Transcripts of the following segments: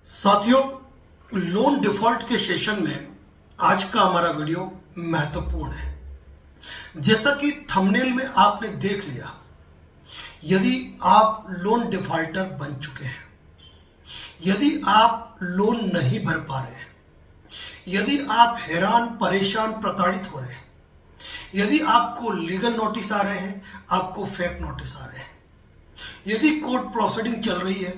साथियों, loan default के session में आज का हमारा वीडियो महत्वपूर्ण है। जैसा कि थंबनेल में आपने देख लिया, यदि आप लोन डिफॉल्टर बन चुके हैं, यदि आप लोन नहीं भर पा रहे हैं, यदि आप हैरान परेशान प्रताड़ित हो रहे हैं, यदि आपको लीगल नोटिस आ रहे हैं, आपको फेक नोटिस आ रहे हैं, यदि कोर्ट प्रोसीडिंग चल रही है,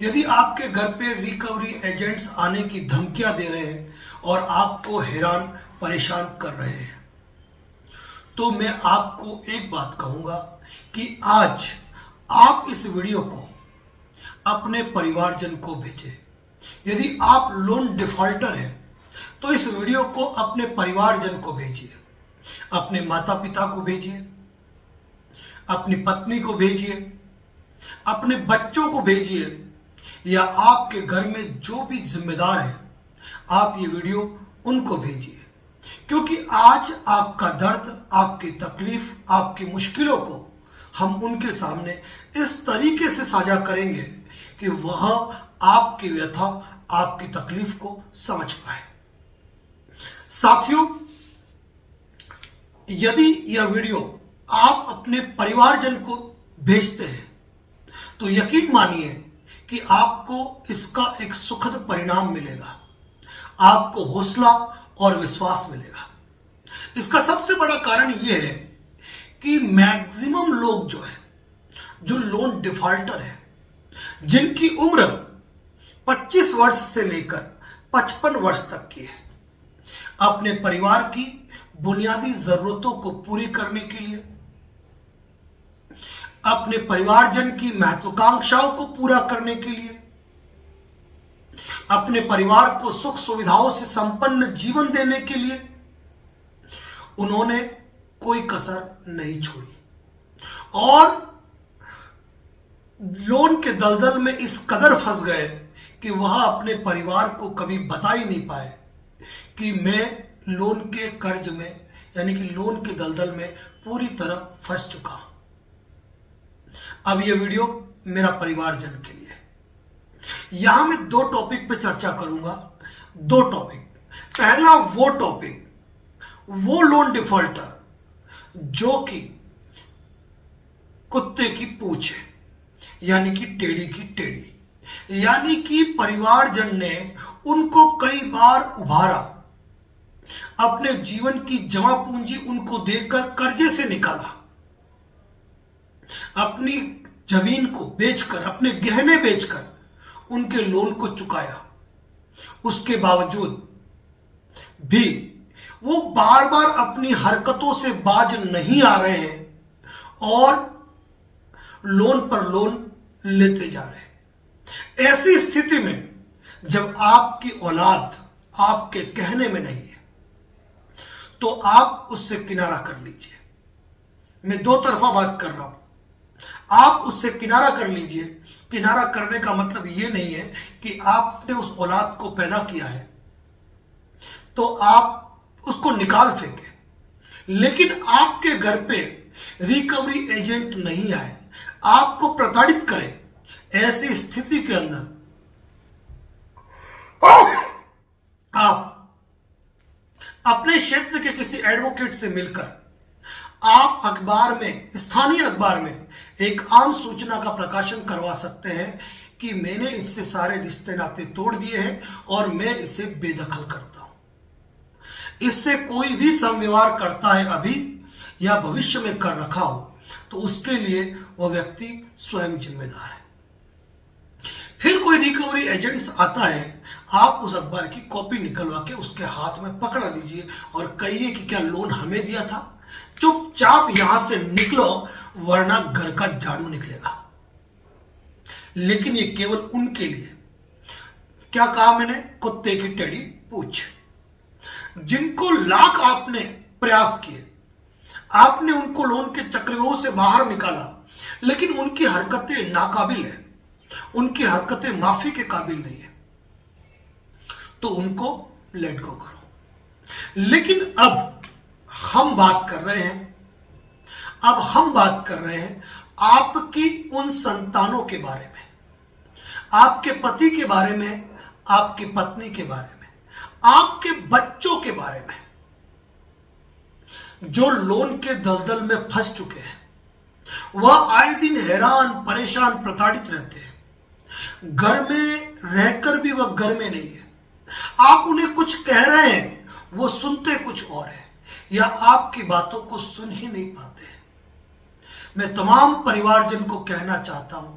यदि आपके घर पे रिकवरी एजेंट्स आने की धमकियां दे रहे हैं और आपको हैरान परेशान कर रहे हैं, तो मैं आपको एक बात कहूंगा कि आज आप इस वीडियो को अपने परिवारजन को भेजें। यदि आप लोन डिफॉल्टर हैं तो इस वीडियो को अपने परिवारजन को भेजिए, अपने माता पिता को भेजिए, अपनी पत्नी को भेजिए, अपने बच्चों को भेजिए, या आपके घर में जो भी जिम्मेदार है आप ये वीडियो उनको भेजिए। क्योंकि आज आपका दर्द, आपकी तकलीफ, आपकी मुश्किलों को हम उनके सामने इस तरीके से साझा करेंगे कि वह आपकी व्यथा, आपकी तकलीफ को समझ पाए। साथियों, यदि यह वीडियो आप अपने परिवारजन को भेजते हैं तो यकीन मानिए कि आपको इसका एक सुखद परिणाम मिलेगा, आपको हौसला और विश्वास मिलेगा। इसका सबसे बड़ा कारण यह है कि मैक्सिमम लोग जो लोन डिफॉल्टर हैं, जिनकी उम्र 25 वर्ष से लेकर 55 वर्ष तक की है, अपने परिवार की बुनियादी जरूरतों को पूरी करने के लिए, अपने परिवारजन की महत्वाकांक्षाओं को पूरा करने के लिए, अपने परिवार को सुख सुविधाओं से संपन्न जीवन देने के लिए उन्होंने कोई कसर नहीं छोड़ी और लोन के दलदल में इस कदर फंस गए कि वह अपने परिवार को कभी बता ही नहीं पाए कि मैं लोन के कर्ज में, यानी कि लोन के दलदल में पूरी तरह फंस चुका हूं। अब यह वीडियो मेरा परिवारजन के लिए, यहां मैं दो टॉपिक पे चर्चा करूंगा। दो टॉपिक। पहला वो टॉपिक, वो लोन डिफॉल्टर जो कि कुत्ते की पूंछ है, यानी कि टेढ़ी की टेढ़ी, यानी कि परिवारजन ने उनको कई बार उभारा, अपने जीवन की जमा पूंजी उनको देकर कर्जे से निकाला, अपनी जमीन को बेचकर, अपने गहने बेचकर उनके लोन को चुकाया। उसके बावजूद भी वो बार बार अपनी हरकतों से बाज नहीं आ रहे हैं और लोन पर लोन लेते जा रहे हैं। ऐसी स्थिति में जब आपकी औलाद आपके कहने में नहीं है तो आप उससे किनारा कर लीजिए। मैं दो तरफा बात कर रहा हूं। आप उससे किनारा कर लीजिए। किनारा करने का मतलब यह नहीं है कि आपने उस औलाद को पैदा किया है तो आप उसको निकाल फेंके, लेकिन आपके घर पे रिकवरी एजेंट नहीं आए, आपको प्रताड़ित करे, ऐसी स्थिति के अंदर आप अपने क्षेत्र के किसी एडवोकेट से मिलकर आप अखबार में, स्थानीय अखबार में एक आम सूचना का प्रकाशन करवा सकते हैं कि मैंने इससे सारे रिश्ते नाते तोड़ दिए हैं और मैं इसे बेदखल करता हूं। इससे कोई भी समव्यवहार करता है अभी या भविष्य में कर रखा हो तो उसके लिए वह व्यक्ति स्वयं जिम्मेदार है। फिर कोई रिकवरी एजेंट्स आता है, आप उस अखबार की कॉपी निकलवा के उसके हाथ में पकड़ा दीजिए और कहिए कि क्या लोन हमें दिया था, चुपचाप यहां से निकलो वरना घर का झाड़ू निकलेगा। लेकिन ये केवल उनके लिए, क्या कहा मैंने, कुत्ते की टेढ़ी पूंछ, जिनको लाख आपने प्रयास किए, आपने उनको लोन के चक्रव्यूह से बाहर निकाला, लेकिन उनकी हरकतें नाकाबिल है, उनकी हरकतें माफी के काबिल नहीं है, तो उनको लेट गो करो। लेकिन अब हम बात कर रहे हैं आपकी उन संतानों के बारे में, आपके पति के बारे में, आपकी पत्नी के बारे में, आपके बच्चों के बारे में, जो लोन के दलदल में फंस चुके हैं। वह आए दिन हैरान, परेशान, प्रताड़ित रहते हैं। घर में रहकर भी वह घर में नहीं है। आप उन्हें कुछ कह रहे हैं, वो सुनते कुछ और है, या आपकी बातों को सुन ही नहीं पाते। मैं तमाम परिवारजन को कहना चाहता हूं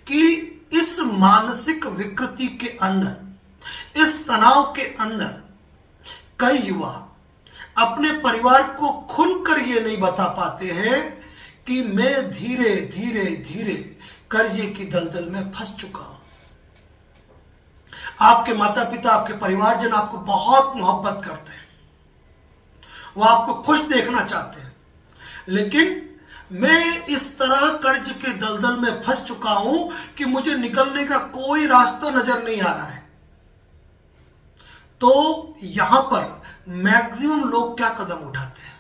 कि इस मानसिक विकृति के अंदर, इस तनाव के अंदर कई युवा अपने परिवार को खुलकर ये नहीं बता पाते हैं कि मैं धीरे धीरे धीरे कर्जे की दलदल में फंस चुका हूं। आपके माता पिता, आपके परिवारजन आपको बहुत मोहब्बत करते हैं, वो आपको खुश देखना चाहते हैं, लेकिन मैं इस तरह कर्ज के दलदल में फंस चुका हूं कि मुझे निकलने का कोई रास्ता नजर नहीं आ रहा है। तो यहां पर मैक्सिमम लोग क्या कदम उठाते हैं?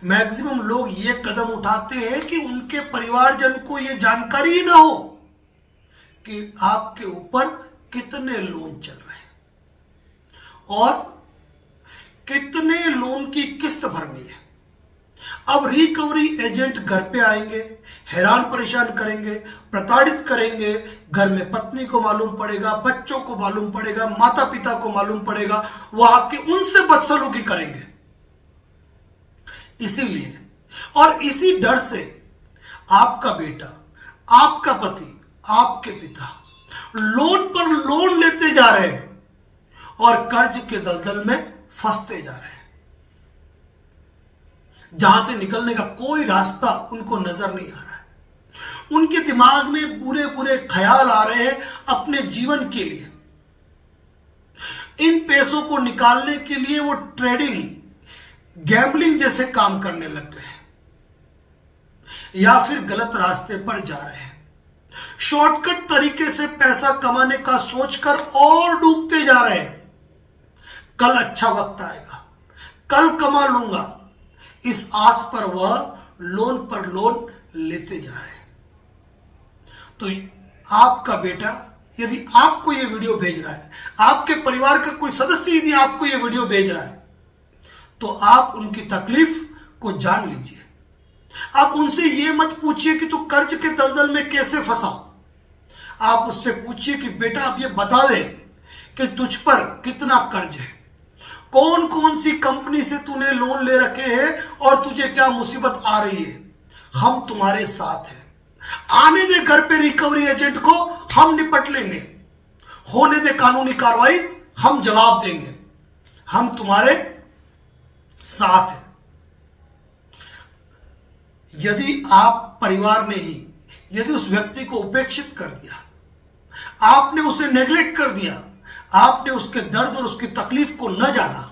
मैक्सिमम लोग ये कदम उठाते हैं कि उनके परिवारजन को ये जानकारी ही ना हो कि आपके ऊपर कितने लोन चल रहे हैं और कितने लोन की किस्त भरनी है। अब रिकवरी एजेंट घर पे आएंगे, हैरान परेशान करेंगे, प्रताड़ित करेंगे। घर में पत्नी को मालूम पड़ेगा, बच्चों को मालूम पड़ेगा, माता पिता को मालूम पड़ेगा, वो आपके उनसे बदसलूकी करेंगे। इसीलिए और इसी डर से आपका बेटा, आपका पति, आपके पिता लोन पर लोन लेते जा रहे हैं और कर्ज के दलदल में फंसते जा रहे हैं, जहां से निकलने का कोई रास्ता उनको नजर नहीं आ रहा है। उनके दिमाग में बुरे बुरे ख्याल आ रहे हैं अपने जीवन के लिए। इन पैसों को निकालने के लिए वो ट्रेडिंग, गैम्बलिंग जैसे काम करने लग गए हैं या फिर गलत रास्ते पर जा रहे हैं। शॉर्टकट तरीके से पैसा कमाने का सोचकर और डूबते जा रहे हैं। कल अच्छा वक्त आएगा, कल कमा लूंगा, इस आस पर वह लोन पर लोन लेते जा रहे हैं। तो आपका बेटा यदि आपको यह वीडियो भेज रहा है, आपके परिवार का कोई सदस्य यदि आपको यह वीडियो भेज रहा है, तो आप उनकी तकलीफ को जान लीजिए। आप उनसे यह मत पूछिए कि तू कर्ज के दलदल में कैसे फंसा। आप उससे पूछिए कि बेटा अब ये बता दे कि तुझ पर कितना कर्ज है, कौन कौन सी कंपनी से तूने लोन ले रखे हैं और तुझे क्या मुसीबत आ रही है। हम तुम्हारे साथ हैं। आने दे घर पे रिकवरी एजेंट को, हम निपट लेंगे। होने दे कानूनी कार्रवाई, हम जवाब देंगे। हम तुम्हारे साथ हैं। यदि आप परिवार ने ही यदि उस व्यक्ति को उपेक्षित कर दिया, आपने उसे नेग्लेक्ट कर दिया, आपने उसके दर्द और उसकी तकलीफ को न जाना,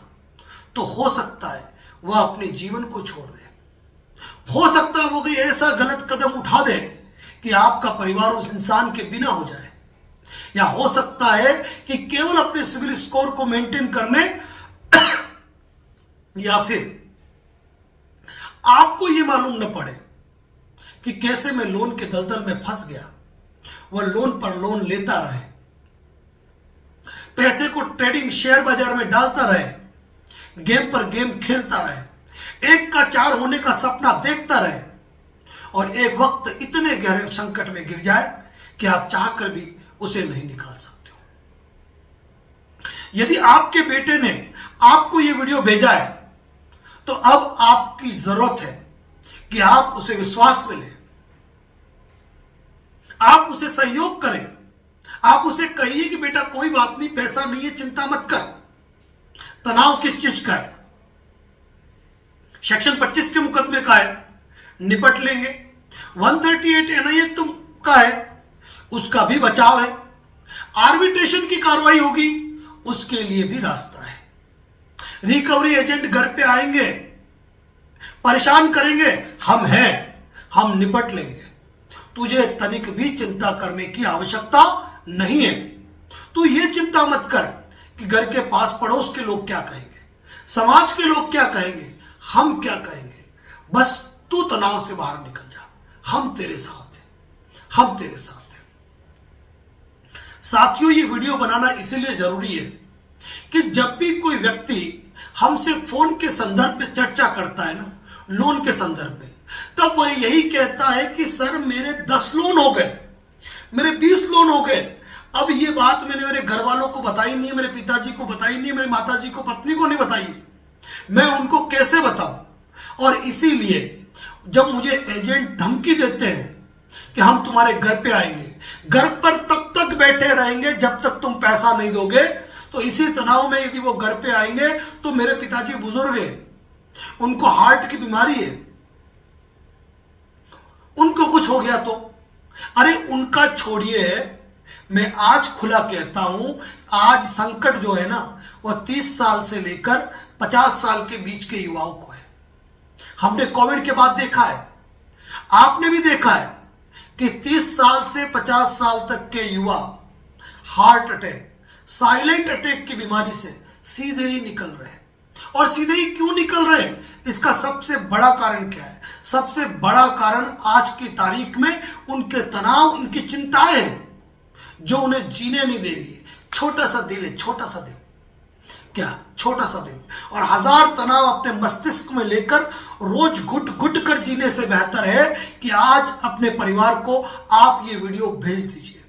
तो हो सकता है वह अपने जीवन को छोड़ दे। हो सकता है वो कोई ऐसा गलत कदम उठा दे कि आपका परिवार उस इंसान के बिना हो जाए, या हो सकता है कि केवल अपने सिविल स्कोर को मेंटेन करने या फिर आपको यह मालूम न पड़े कि कैसे मैं लोन के दलदल में फंस गया, वह लोन पर लोन लेता रहे, पैसे को ट्रेडिंग शेयर बाजार में डालता रहे, गेम पर गेम खेलता रहे, एक का चार होने का सपना देखता रहे और एक वक्त इतने गहरे संकट में गिर जाए कि आप चाहकर भी उसे नहीं निकाल सकते हो। यदि आपके बेटे ने आपको यह वीडियो भेजा है, तो अब आपकी जरूरत है कि आप उसे विश्वास में लें, आप उसे सहयोग करें, आप उसे कहिए कि बेटा कोई बात नहीं, पैसा नहीं है, चिंता मत कर। तनाव किस चीज का है? सेक्शन 25 के मुकदमे का है, निपट लेंगे। 138 एनआई एक्ट का है, उसका भी बचाव है। आर्बिट्रेशन की कार्रवाई होगी, उसके लिए भी रास्ता है। रिकवरी एजेंट घर पे आएंगे, परेशान करेंगे, हम हैं, हम निपट लेंगे। तुझे तनिक भी चिंता करने की आवश्यकता नहीं है। तू ये चिंता मत कर कि घर के पास पड़ोस के लोग क्या कहेंगे, समाज के लोग क्या कहेंगे, हम क्या कहेंगे। बस तू तनाव से बाहर निकल जा, हम तेरे साथ हैं, हम तेरे साथ हैं। साथियों, ये वीडियो बनाना इसीलिए जरूरी है कि जब भी कोई व्यक्ति हमसे फोन के संदर्भ में चर्चा करता है ना, लोन के संदर्भ में, तब वह यही कहता है कि सर मेरे 10 लोन हो गए, मेरे 20 लोन हो गए। अब ये बात मैंने मेरे घर वालों को बताई नहीं, मेरे पिताजी को बताई नहीं, मेरी माताजी को, पत्नी को नहीं बताई है, मैं उनको कैसे बताऊं। और इसीलिए जब मुझे एजेंट धमकी देते हैं कि हम तुम्हारे घर पे आएंगे, घर पर तब तक बैठे रहेंगे जब तक तुम पैसा नहीं दोगे, तो इसी तनाव में यदि वो घर पे आएंगे तो मेरे पिताजी बुजुर्ग हैं, उनको हार्ट की बीमारी है, उनको कुछ हो गया तो, अरे उनका छोड़िए, मैं आज खुला कहता हूं, आज संकट जो है ना वो 30 साल से लेकर 50 साल के बीच के युवाओं को है। हमने कोविड के बाद देखा है, आपने भी देखा है कि 30 साल से 50 साल तक के युवा हार्ट अटैक, साइलेंट अटैक की बीमारी से सीधे ही निकल रहे हैं। और सीधे ही क्यों निकल रहे हैं? इसका सबसे बड़ा कारण क्या है? सबसे बड़ा कारण आज की तारीख में उनके तनाव, उनकी चिंताएं हैं जो उन्हें जीने नहीं दे रही है। छोटा सा दिल है, छोटा सा दिल, क्या छोटा सा दिल, और 1000 तनाव अपने मस्तिष्क में लेकर रोज घुट घुट कर जीने से बेहतर है कि आज अपने परिवार को आप ये वीडियो भेज दीजिए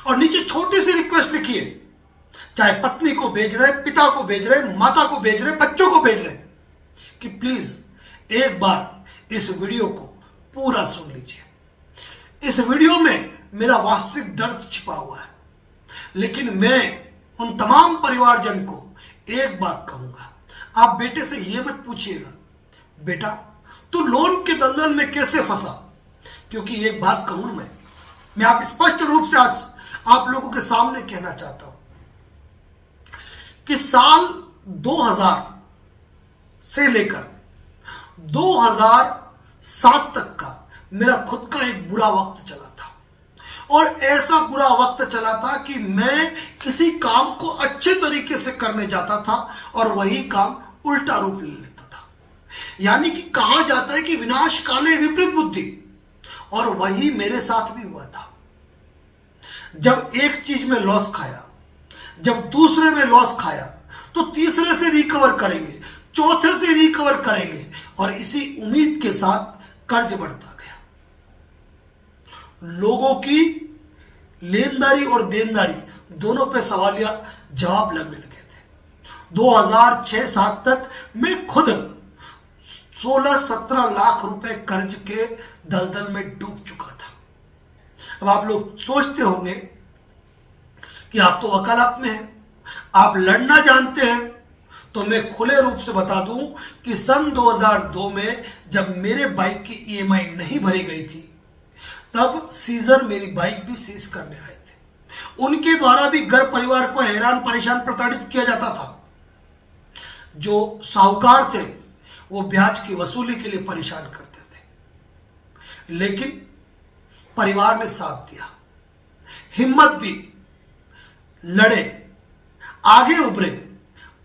और नीचे छोटी सी रिक्वेस्ट लिखिए, चाहे पत्नी को भेज रहे, पिता को भेज रहे, माता को भेज रहे, बच्चों को भेज रहे, कि प्लीज एक बार इस वीडियो को पूरा सुन लीजिए। इस वीडियो में मेरा वास्तविक दर्द छिपा हुआ है, लेकिन मैं उन तमाम परिवारजन को एक बात कहूंगा, आप बेटे से यह मत पूछिएगा बेटा तू लोन के दलदल में कैसे फंसा, क्योंकि एक बात कहूं मैं आप स्पष्ट रूप से आज आप लोगों के सामने कहना चाहता हूं कि साल 2000 से लेकर 2007 तक का मेरा खुद का एक बुरा वक्त चला था, और ऐसा बुरा वक्त चला था कि मैं किसी काम को अच्छे तरीके से करने जाता था और वही काम उल्टा रूप ले लेता था। यानी कि कहा जाता है कि विनाश काले विपरीत बुद्धि, और वही मेरे साथ भी हुआ था। जब एक चीज में लॉस खाया, जब दूसरे में लॉस खाया, तो तीसरे से रिकवर करेंगे, चौथे से रिकवर करेंगे, और इसी उम्मीद के साथ कर्ज बढ़ता गया। लोगों की लेनदारी और देनदारी दोनों पे सवालिया जवाब लगने लगे थे। 2006-07 तक मैं खुद 16-17 लाख रुपए कर्ज के दलदल में डूब चुका था। अब आप लोग सोचते होंगे कि आप तो वकालत में हैं, आप लड़ना जानते हैं, तो मैं खुले रूप से बता दूं कि सन 2002 में जब मेरे बाइक की ईएमआई नहीं भरी गई थी, तब सीजर मेरी बाइक भी सीज करने आए थे। उनके द्वारा भी घर परिवार को हैरान परेशान प्रताड़ित किया जाता था। जो साहूकार थे वो ब्याज की वसूली के लिए परेशान करते थे, लेकिन परिवार ने साथ दिया, हिम्मत दी, लड़े, आगे उभरे।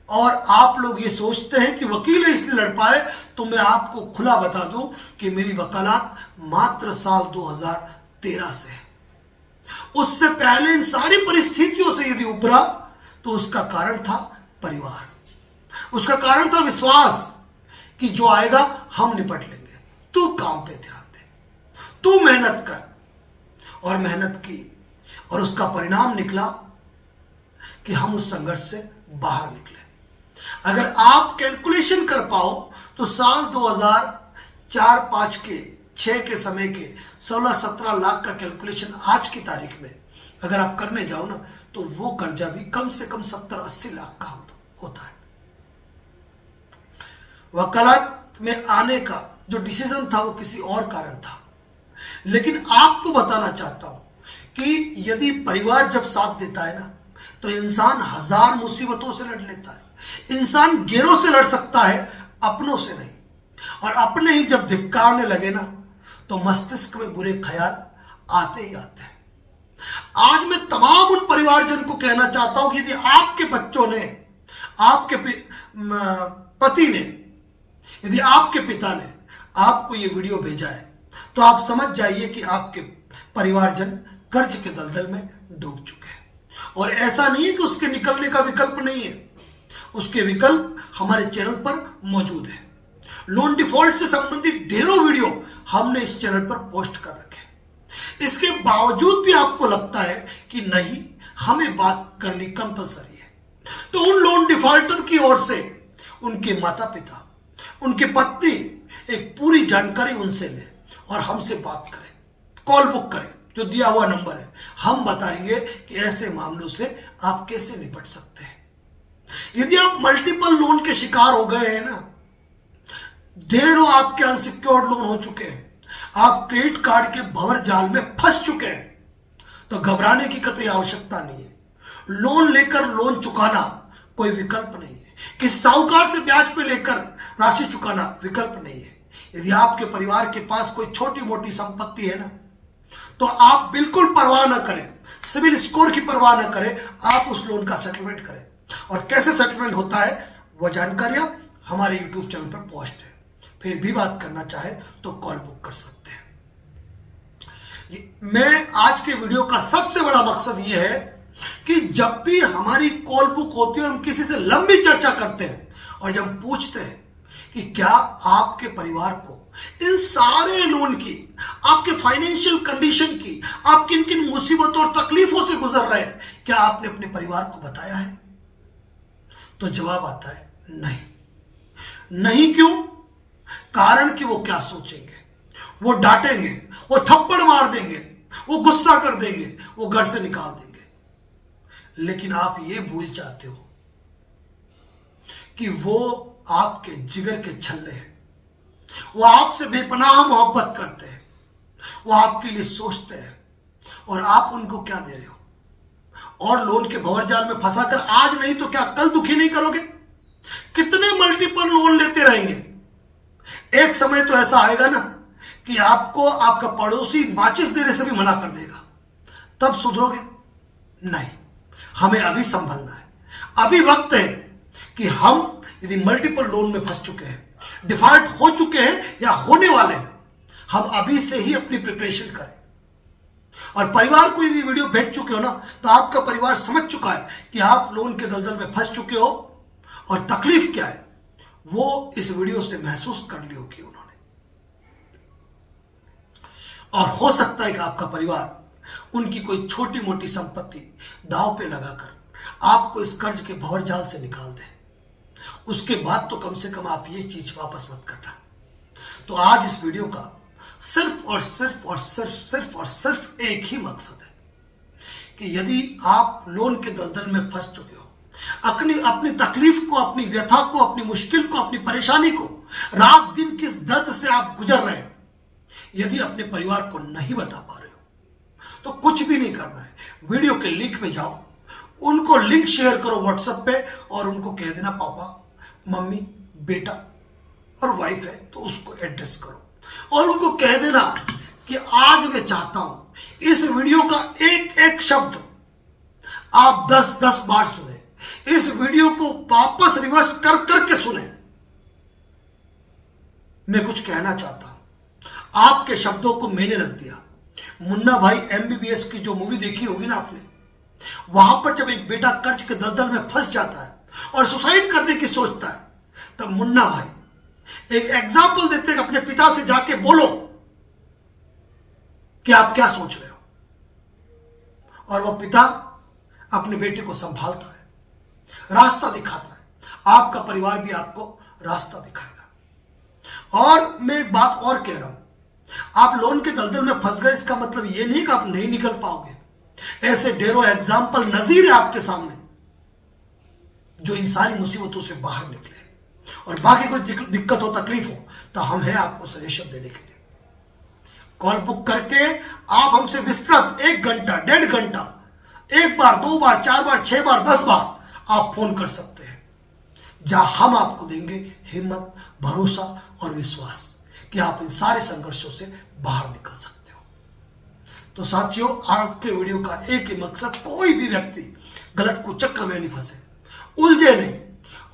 और आप लोग ये सोचते हैं कि वकील इसलिए लड़ पाए, तो मैं आपको खुला बता दूं कि मेरी वकालत मात्र साल 2013 से है। उससे पहले इन सारी परिस्थितियों से यदि उभरा तो उसका कारण था परिवार, उसका कारण था विश्वास कि जो आएगा हम निपट लेंगे, तू काम पे ध्यान दे, तू मेहनत कर। और मेहनत की, और उसका परिणाम निकला कि हम उस संघर्ष से बाहर निकले। अगर आप कैलकुलेशन कर पाओ तो साल 2004-5 के 6 के समय के 16-17 लाख का कैलकुलेशन आज की तारीख में अगर आप करने जाओ ना, तो वो कर्जा भी कम से कम 70-80 लाख का होता है। वकालत में आने का जो डिसीजन था वो किसी और कारण था, लेकिन आपको बताना चाहता हूं कि यदि परिवार जब साथ देता है ना, तो इंसान 1000 मुसीबतों से लड़ लेता है। इंसान गैरों से लड़ सकता है, अपनों से नहीं। और अपने ही जब धिक्कारने लगे ना, तो मस्तिष्क में बुरे ख्याल आते ही आते हैं। आज मैं तमाम उन परिवारजन को कहना चाहता हूं कि यदि आपके बच्चों ने, आपके पति ने, यदि आपके पिता ने आपको ये वीडियो भेजा है, तो आप समझ जाइए कि आपके परिवारजन कर्ज के दलदल में डूब चुके हैं। और ऐसा नहीं है कि उसके निकलने का विकल्प नहीं है, उसके विकल्प हमारे चैनल पर मौजूद है। लोन डिफॉल्ट से संबंधित ढेरों वीडियो हमने इस चैनल पर पोस्ट कर रखे। इसके बावजूद भी आपको लगता है कि नहीं, हमें बात करनी कंपलसरी है, तो उन लोन डिफॉल्टर की ओर से उनके माता पिता, उनके पत्नी एक पूरी जानकारी उनसे ले और हमसे बात करें, कॉल बुक करें, जो दिया हुआ नंबर है। हम बताएंगे कि ऐसे मामलों से आप कैसे निपट सकते हैं। यदि आप मल्टीपल लोन के शिकार हो गए हैं ना, ढेरों आपके अनसिक्योर्ड लोन हो चुके हैं, आप क्रेडिट कार्ड के भंवर जाल में फंस चुके हैं, तो घबराने की कतई आवश्यकता नहीं है। लोन लेकर लोन चुकाना कोई विकल्प नहीं है, कि साहूकार से ब्याज पे लेकर राशि चुकाना विकल्प नहीं है। यदि आपके परिवार के पास कोई छोटी मोटी संपत्ति है ना, तो आप बिल्कुल परवाह ना करें, सिविल स्कोर की परवाह ना करें, आप उस लोन का सेटलमेंट करें। और कैसे सेटलमेंट होता है वह जानकारियां हमारे यूट्यूब चैनल पर पोस्ट है। फिर भी बात करना चाहे तो कॉल बुक कर सकते हैं। मैं आज के वीडियो का सबसे बड़ा मकसद यह है कि जब भी हमारी कॉल बुक होती है और हम किसी से लंबी चर्चा करते हैं और जब हम पूछते हैं कि क्या आपके परिवार को इन सारे लोन की, आपके फाइनेंशियल कंडीशन की, आप किन किन मुसीबतों और तकलीफों से गुजर रहे हैं, क्या आपने अपने परिवार को बताया है? तो जवाब आता है नहीं। नहीं क्यों? कारण कि वो क्या सोचेंगे, वो डांटेंगे, वो थप्पड़ मार देंगे, वो गुस्सा कर देंगे, वो घर से निकाल देंगे। लेकिन आप ये भूल जाते हो कि वो आपके जिगर के छल्ले हैं, वो आपसे बेपनाह मोहब्बत करते हैं, वो आपके लिए सोचते हैं, और आप उनको क्या दे रहे हो? और लोन के भंवर जाल में फंसाकर आज नहीं तो क्या कल दुखी नहीं करोगे? कितने मल्टीपल लोन लेते रहेंगे? एक समय तो ऐसा आएगा ना कि आपको आपका पड़ोसी माचिस देने से भी मना कर देगा, तब सुधरोगे? नहीं, हमें अभी संभलना है। अभी वक्त है कि हम यदि मल्टीपल लोन में फंस चुके हैं, डिफॉल्ट हो चुके हैं या होने वाले हैं, हम अभी से ही अपनी प्रिपरेशन करें। और परिवार को यदि वीडियो भेज चुके हो ना, तो आपका परिवार समझ चुका है कि आप लोन के दलदल में फंस चुके हो और तकलीफ क्या है वो इस वीडियो से महसूस कर ली होगी उन्होंने। और हो सकता है कि आपका परिवार उनकी कोई छोटी मोटी संपत्ति दांव पे लगाकर आपको इस कर्ज के भंवर जाल से निकाल दे। उसके बाद तो कम से कम आप ये चीज वापस मत करना। तो आज इस वीडियो का सिर्फ और सिर्फ एक ही मकसद है कि यदि आप लोन के दलदल में फंस चुके हो, अपनी तकलीफ को, अपनी व्यथा को, अपनी मुश्किल को, अपनी परेशानी को, रात दिन किस दर्द से आप गुजर रहे हैं, यदि अपने परिवार को नहीं बता पा रहे हो, तो कुछ भी नहीं करना है। वीडियो के लिंक में जाओ, उनको लिंक शेयर करो व्हाट्सएप पे और उनको कह देना पापा, मम्मी, बेटा और वाइफ है तो उसको एड्रेस करो और उनको कह देना कि आज मैं चाहता हूं इस वीडियो का एक एक शब्द आप 10-10 बार सुने, इस वीडियो को वापस रिवर्स कर करके सुने। मैं कुछ कहना चाहता हूं, आपके शब्दों को मैंने रख दिया। मुन्ना भाई MBBS की जो मूवी देखी होगी ना आपने, वहां पर जब एक बेटा कर्ज के दलदल में फंस जाता है और सुसाइड करने की सोचता है, तब मुन्ना भाई एक एग्जाम्पल देते हैं कि अपने पिता से जाके बोलो कि आप क्या सोच रहे हो, और वह पिता अपने बेटे को संभालता है, रास्ता दिखाता है। आपका परिवार भी आपको रास्ता दिखाएगा। और मैं एक बात और कह रहा हूं, आप लोन के दलदल में फंस गए, इसका मतलब यह नहीं कि आप नहीं निकल पाओगे। ऐसे ढेरों एग्जाम्पल नजीर है आपके सामने जो इन सारी मुसीबतों से बाहर निकले। और बाकी कोई दिक्कत हो, तकलीफ हो, तो हम हैं आपको सजेशन देने के लिए। कॉल बुक करके आप हमसे विस्तृत 1 घंटा, 1.5 घंटा, 1 बार, 2 बार, 4 बार, 6 बार, 10 बार आप फोन कर सकते हैं, जहां हम आपको देंगे हिम्मत, भरोसा और विश्वास कि आप इन सारे संघर्षों से बाहर निकल सकते हो। तो साथियों, आज के वीडियो का एक ही मकसद, कोई भी व्यक्ति गलत कुचक्र में नहीं फंसे, उलझे नहीं,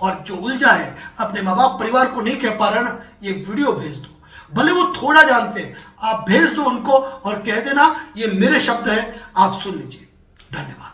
और जो उलझा है अपने माँ बाप परिवार को नहीं कह पा रहा ना, ये वीडियो भेज दो। भले वो थोड़ा जानते हैं, आप भेज दो उनको और कह देना ये मेरे शब्द हैं, आप सुन लीजिए। धन्यवाद।